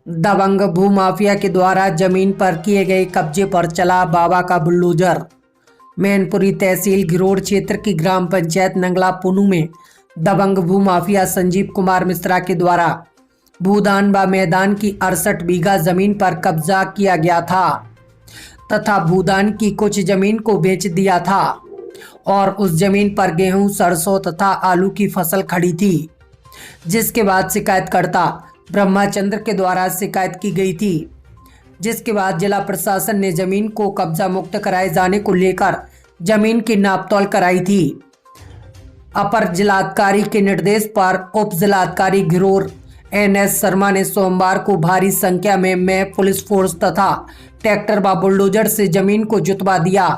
दबंग भूमाफिया के द्वारा जमीन पर किए गए कब्जे पर चला बाबा का बुलडोजर। मैनपुरी तहसील घिरोड़ क्षेत्र की ग्राम पंचायत नंगला पुनू में दबंग भूमाफिया संजीव कुमार मिश्रा के द्वारा भूदान व मैदान की 68 बीघा जमीन पर कब्जा किया गया था तथा भूदान की कुछ जमीन को बेच दिया था और उस जमीन पर गेहूं, सरसों तथा आलू की फसल खड़ी थी, जिसके बाद शिकायतकर्ता ब्रह्माचंद्र के द्वारा शिकायत की गई थी, जिसके बाद जिला प्रशासन ने जमीन को कब्जा मुक्त कराए जाने को लेकर जमीन की नापतोल कराई थी। अपर जिलाधिकारी के निर्देश पर उप जिलाधिकारी घिरोड़ NS शर्मा ने सोमवार को भारी संख्या में पुलिस फोर्स तथा ट्रैक्टर व बुलडोजर से जमीन को जुतवा दिया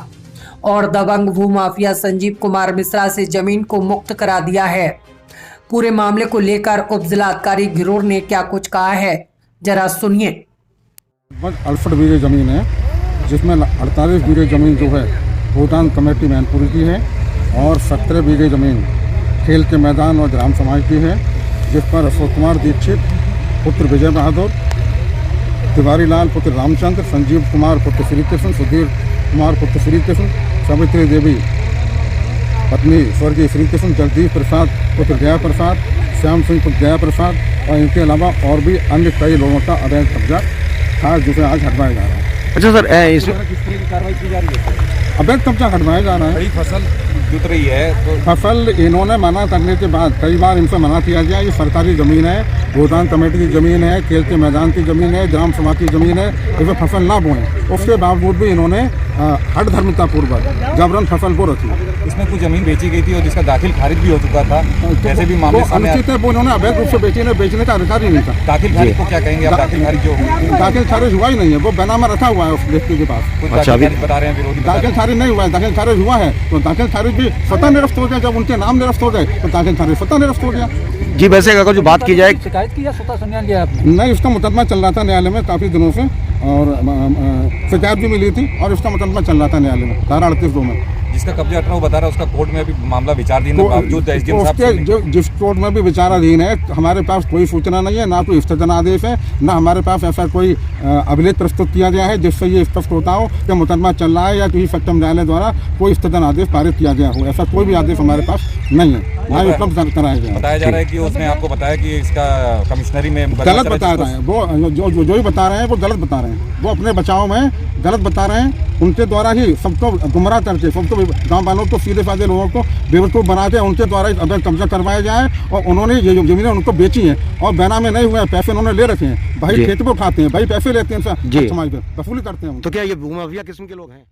और दबंग भूमाफिया संजीव कुमार मिश्रा से जमीन को मुक्त करा दिया है। पूरे मामले को लेकर उप जिलाधिकारी घिरोड़ ने क्या कुछ कहा है, जरा सुनिए। 68 बीघे जमीन है, जिसमें 48 बीघे जमीन जो है भूदान कमेटी मैनपुरी की है और 17 बीघे जमीन खेल के मैदान और ग्राम समाज की है, जिस पर अशोक कुमार दीक्षित पुत्र विजय बहादुर, तिवारी लाल पुत्र रामचंद्र, संजीव कुमार पुत्र श्री कृष्ण, सुधीर कुमार पुत्र श्री कृष्ण, सावित्री देवी पत्नी स्वर्गीय श्री कृष्ण, जगदीश प्रसाद पुत्र जया प्रसाद, श्याम सिंह पुत्र जया प्रसाद और इनके अलावा और भी अन्य कई लोगों का अवैध कब्जा था, जिसे आज हटवाया जा रहा है। अच्छा सर, किस तरह की कार्रवाई की जा रही है? अवैध कब्जा हटवाया जा रहा है। बड़ी फसल जुत रही है तो फसल इन्होंने मना करने के बाद कई बार इनसे मना किया गया। ये सरकारी ज़मीन है, भूदान कमेटी की ज़मीन है, खेल के मैदान की ज़मीन है, ग्राम सभा की ज़मीन है, इसमें फसल ना बोएं। उसके बावजूद भी इन्होंने हठ धर्मितापूर्वक जबरन फसल बो रखी। इसमें कुछ जमीन बेची गई थी और जिसका दाखिल खारिज भी हो चुका था, जैसे भी मामले सामने अनुचित है, वो इन्होंने अवैध रूप से बेचने का अधिकार ही नहीं था। दाखिल खारिज को क्या कहेंगे आप? दाखिल खारिज जो दाखिल खारिज हुआ ही नहीं है, वो बेनामा रखा हुआ है उस व्यक्ति के पास। कुछ दाखिल खारिज बता रहे हैं विरोधी। दाखिल खारिज नहीं हुआ है, दाखिल खारिज हुआ है तो दाखिल खारिज भी स्वतः निरस्त हो गया। जब उनके नाम निरस्त हो गए तो दाखिल खारिज स्वतः निरस्त हो गया। जी, वैसे अगर जो बात की जाए, शिकायत की या स्वतः संज्ञान लिया आपने? नहीं, इसका मुकदमा चल रहा था न्यायालय में काफ़ी दिनों से और शिकायत भी मिली थी और इसका मुकदमा चल रहा था न्यायालय में धारा 38(2) में। जिसका कब्जा हटना वो बता रहा है, उसका कोर्ट में अभी मामला विचाराधीन है। बावजूद SDM साहब जिस कोर्ट में भी विचाराधीन है, हमारे पास कोई सूचना नहीं है, ना कोई स्थगन आदेश है, ना हमारे पास ऐसा कोई अभिलेख प्रस्तुत किया गया है जिससे ये स्पष्ट होता हो कि मुकदमा चल रहा है या किसी सक्षम न्यायालय द्वारा कोई स्थगन आदेश पारित किया गया हो। ऐसा कोई भी आदेश हमारे पास नहीं है, ना ही उपलब्ध कराया गया। बताया जा रहा है कि उसने आपको बताया कि इसका कमिश्नरी में गलत बता रहे हैं। वो जो भी बता रहे हैं वो गलत बता रहे हैं, वो अपने बचाव में गलत बता रहे हैं। उनके द्वारा ही सबको गुमराह करके, सबको गाँव वालों को, सीधे साधे लोगों को बेवकूफ़ बना के उनके द्वारा अवैध कब्जा करवाया जाए और उन्होंने ये जो जमीनें उनको बेची हैं और बैना में नहीं हुए, पैसे उन्होंने ले रखे हैं। भाई खेत पे उठाते हैं, भाई पैसे लेते हैं, समाज पे वसूली करते हैं। तो क्या ये भूमाफिया किस्म के लोग हैं?